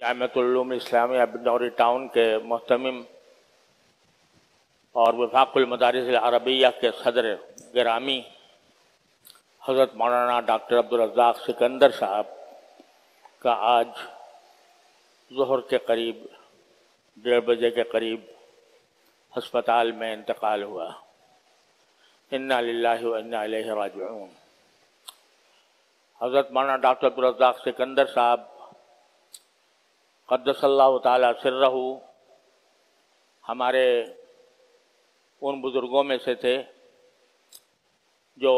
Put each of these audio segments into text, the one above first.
جامعۃ العلوم اسلامیہ Banuri town کے محتمم اور وفاق المدارس العربیہ کے صدر گرامی حضرت مولانا ڈاکٹر عبدالرزاق سکندر صاحب کا آج ظہر کے قریب 1:30 بجے کے قریب ہسپتال میں انتقال ہوا۔ انا للہ و انا الیہ راجعون۔ حضرت مولانا ڈاکٹر عبدالرزاق سکندر صاحب قدس اللہ تعالی سرہ ہمارے ان بزرگوں میں سے تھے جو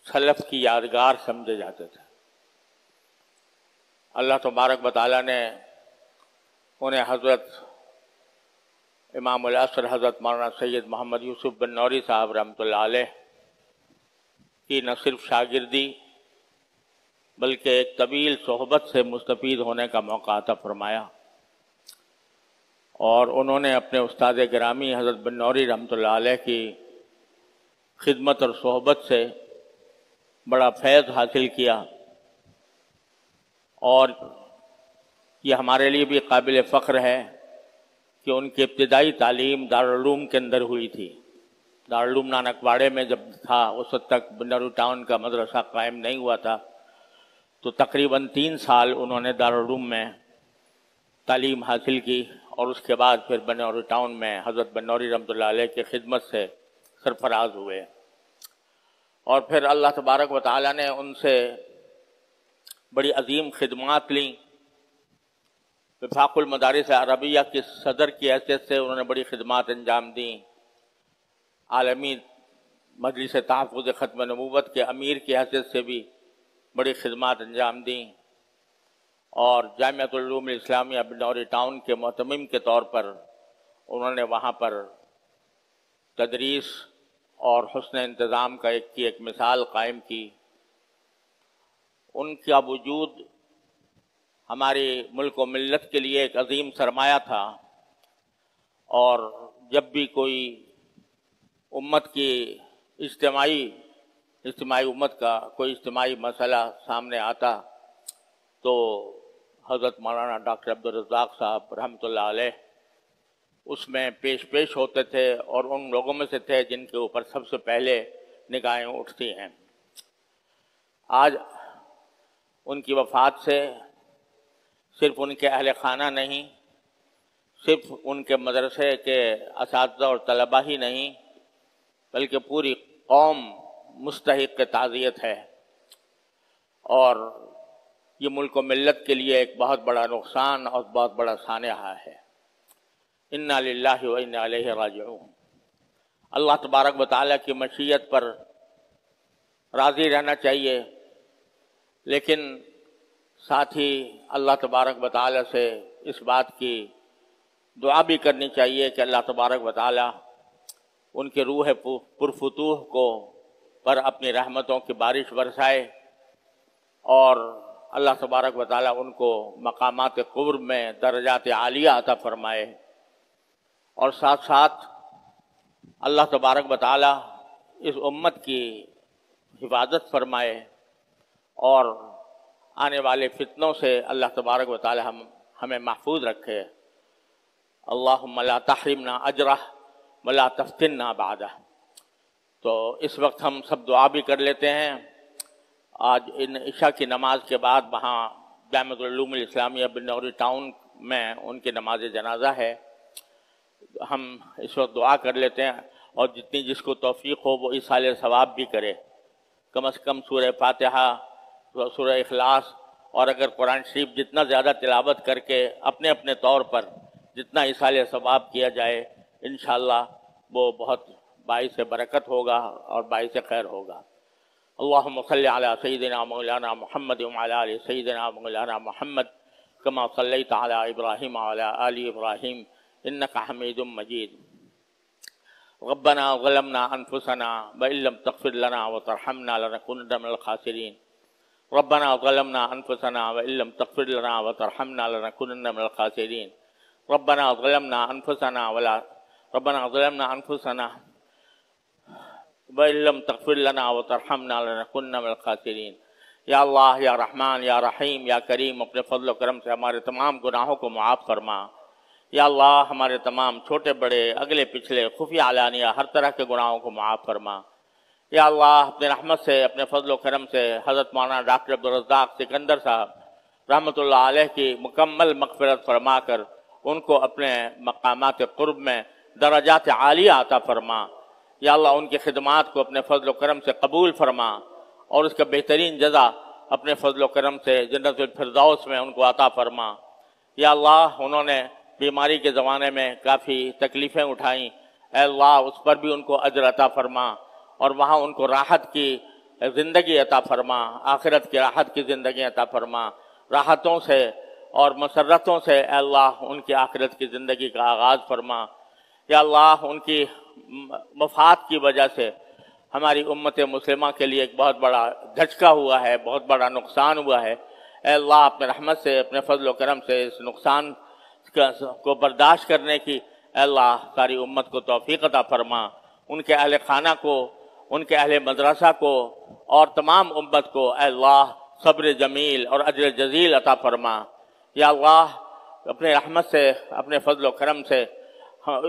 سلف کی یادگار سمجھے جاتے تھے۔ اللہ تبارک و تعالیٰ نے انہیں حضرت امام العصر حضرت مولانا سید محمد یوسف بنوری صاحب رحمۃ اللہ علیہ کی نہ صرف شاگردی بلکہ ایک طویل صحبت سے مستفید ہونے کا موقع عطا فرمایا، اور انہوں نے اپنے استاد گرامی حضرت بنوری رحمۃ اللہ علیہ کی خدمت اور صحبت سے بڑا فیض حاصل کیا، اور یہ ہمارے لیے بھی قابل فخر ہے کہ ان کی ابتدائی تعلیم دارالعلوم کے اندر ہوئی تھی۔ دارالعلوم نانک واڑے میں جب تھا، اس وقت تک بنوری ٹاؤن کا مدرسہ قائم نہیں ہوا تھا، تو تقریباً 3 سال انہوں نے دارالعلوم میں تعلیم حاصل کی، اور اس کے بعد پھر بنوری ٹاؤن میں حضرت بنوری رحمۃ اللہ علیہ کی خدمت سے سرفراز ہوئے، اور پھر اللہ تبارک و تعالیٰ نے ان سے بڑی عظیم خدمات لیں۔ وفاق المدارس عربیہ کے صدر کی حیثیت سے انہوں نے بڑی خدمات انجام دیں، عالمی مجلس تحفظ ختم نبوت کے امیر کی حیثیت سے بھی بڑی خدمات انجام دیں، اور جامعۃ العلوم اسلامیہ بنوری ٹاؤن کے محتمم کے طور پر انہوں نے وہاں پر تدریس اور حسن انتظام کی ایک مثال قائم کی۔ ان کا وجود ہماری ملک و ملت کے لیے ایک عظیم سرمایہ تھا، اور جب بھی کوئی امت کی اجتماعی امت کا کوئی اجتماعی مسئلہ سامنے آتا تو حضرت مولانا ڈاکٹر عبدالرزاق صاحب رحمۃ اللہ علیہ اس میں پیش ہوتے تھے، اور ان لوگوں میں سے تھے جن کے اوپر سب سے پہلے نگاہیں اٹھتی ہیں۔ آج ان کی وفات سے صرف ان کے اہل خانہ نہیں، صرف ان کے مدرسے کے اساتذہ اور طلباء ہی نہیں، بلکہ پوری قوم مستحق تعزیت ہے، اور یہ ملک و ملت کے لیے ایک بہت بڑا نقصان اور بہت بڑا سانحہ ہے۔ انا للہ و انا الیہ راجعون۔ اللہ تبارک و تعالیٰ کی مشیت پر راضی رہنا چاہیے، لیکن ساتھ ہی اللہ تبارک و تعالیٰ سے اس بات کی دعا بھی کرنی چاہیے کہ اللہ تبارک و تعالیٰ ان کے روح پرفتوح کو پر اپنی رحمتوں کی بارش برسائے، اور اللہ تبارک و تعالیٰ ان کو مقامات قرب میں درجات عالیہ عطا فرمائے، اور ساتھ ساتھ اللہ تبارک و تعالیٰ اس امت کی حفاظت فرمائے، اور آنے والے فتنوں سے اللہ تبارک و تعالیٰ ہمیں محفوظ رکھے۔ اللہم لا تحرمنا اجرہ ولا تفتنا بعدہ۔ تو اس وقت ہم سب دعا بھی کر لیتے ہیں۔ آج ان عشاء کی نماز کے بعد وہاں جامعۃ العلوم الاسلامیہ بنوری ٹاؤن میں ان کی نماز جنازہ ہے۔ ہم اس وقت دعا کر لیتے ہیں، اور جتنی جس کو توفیق ہو وہ ایصال ثواب بھی کرے، کم از کم سورہ فاتحہ، سورہ اخلاص، اور اگر قرآن شریف جتنا زیادہ تلاوت کر کے اپنے اپنے طور پر جتنا ایصال ثواب کیا جائے، انشاءاللہ وہ بہت باعث برکت ہوگا اور باعث خیر ہوگا۔ اللہم صلی علی سیدنا مولانا محمد وعلی آل سیدنا مولانا محمد کما صلیت علی ابراہیم وعلی آل ابراہیم انک حمید مجید۔ ربنا ظلمنا انفسنا وان لم تغفر لنا وترحمنا لنکونن من الخاسرین۔ ربنا ظلمنا انفسنا وان لم تغفر لنا وترحمنا لنکونن من الخاسرین۔ ربنا ظلمنا انفسنا وَإِن لَّمْ تَغْفِرْ لَنَا وَتَرْحَمْنَا لَنَكُونَنَّ مِنَ الْخَاسِرِينَ۔ یا اللہ یا رحمان یا رحیم یا کریم اپنے فضل و کرم سے ہمارے تمام گناہوں کو معاف فرما۔ یا اللہ ہمارے تمام چھوٹے بڑے اگلے پچھلے خفیہ علانیہ ہر طرح کے گناہوں کو معاف فرما۔ یا اللہ اپنے رحمت سے اپنے فضل و کرم سے حضرت مولانا ڈاکٹر عبدالرزاق سکندر صاحب رحمۃ اللہ علیہ کی مکمل مغفرت فرما کر ان کو اپنے مقامات قرب میں درجات عالیہ عطا فرما۔ یا اللہ ان کی خدمات کو اپنے فضل و کرم سے قبول فرما اور اس کا بہترین جزا اپنے فضل و کرم سے جنت الفردوس میں ان کو عطا فرما۔ یا اللہ انہوں نے بیماری کے زمانے میں کافی تکلیفیں اٹھائیں، اے اللہ اس پر بھی ان کو اجر عطا فرما اور وہاں ان کو راحت کی زندگی عطا فرما، آخرت کی راحت کی زندگی عطا فرما، راحتوں سے اور مسرتوں سے اے اللہ ان کی آخرت کی زندگی کا آغاز فرما۔ یا اللہ ان کی مفاد کی وجہ سے ہماری امت مسلمہ کے لیے ایک بہت بڑا دھچکا ہوا ہے، بہت بڑا نقصان ہوا ہے، اے اللہ اپنے رحمت سے اپنے فضل و کرم سے اس نقصان کو برداشت کرنے کی اے اللہ ساری امت کو توفیق عطا فرما، ان کے اہل خانہ کو، ان کے اہل مدرسہ کو اور تمام امت کو اے اللہ صبر جمیل اور اجر جزیل عطا فرما۔ یا اللہ اپنے رحمت سے اپنے فضل و کرم سے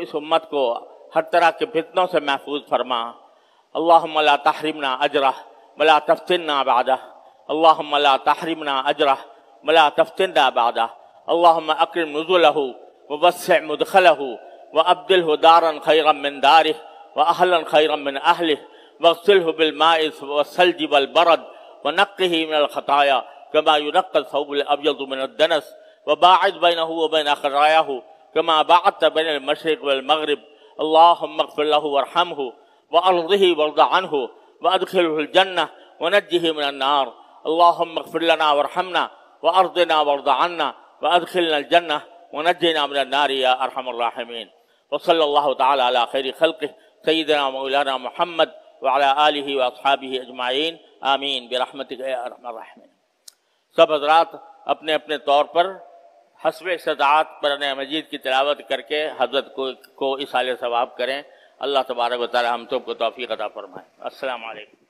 اس امت کو ہر طرح کے فتنوں سے محفوظ فرما۔ اللہم لا تحرمنا اجرہ ولا تفتنا بعدہ، اللہم لا تحرمنا اجرہ ولا تفتنا بعدہ، اللہم اکرم نزلہ ووسع مدخلہ وابدلہ دارا خیرا من دارہ واہلا خیرا من اہلہ واغسلہ بالماء والثلج والبرد ونقہ من الخطایا كما ينقى الثوب الأبيض من الدنس وباعد بينه وبين خطاياه كما باعدت بين المشرق والمغرب، اللهم اغفر له وارحمه وأرضه وارض عنه وأدخله الجنة ونجه من النار، اللهم اغفر لنا وارحمنا وأرضنا وارض عنا وأدخلنا الجنة ونجنا من النار يا أرحم الراحمين۔ وصلى الله تعالى على خير خلقه سيدنا مولانا محمد وعلى آله وأصحابه أجمعين آمین برحمتک یا ارحم الراحمین۔ سب حضرات اپنے اپنے طور پر حسب استطاعت قرآن مجید کی تلاوت کر کے حضرت کو اصالہ ثواب کریں۔ اللہ تبارک و تعالی ہم سب کو توفیق عطا فرمائے۔ السلام علیکم۔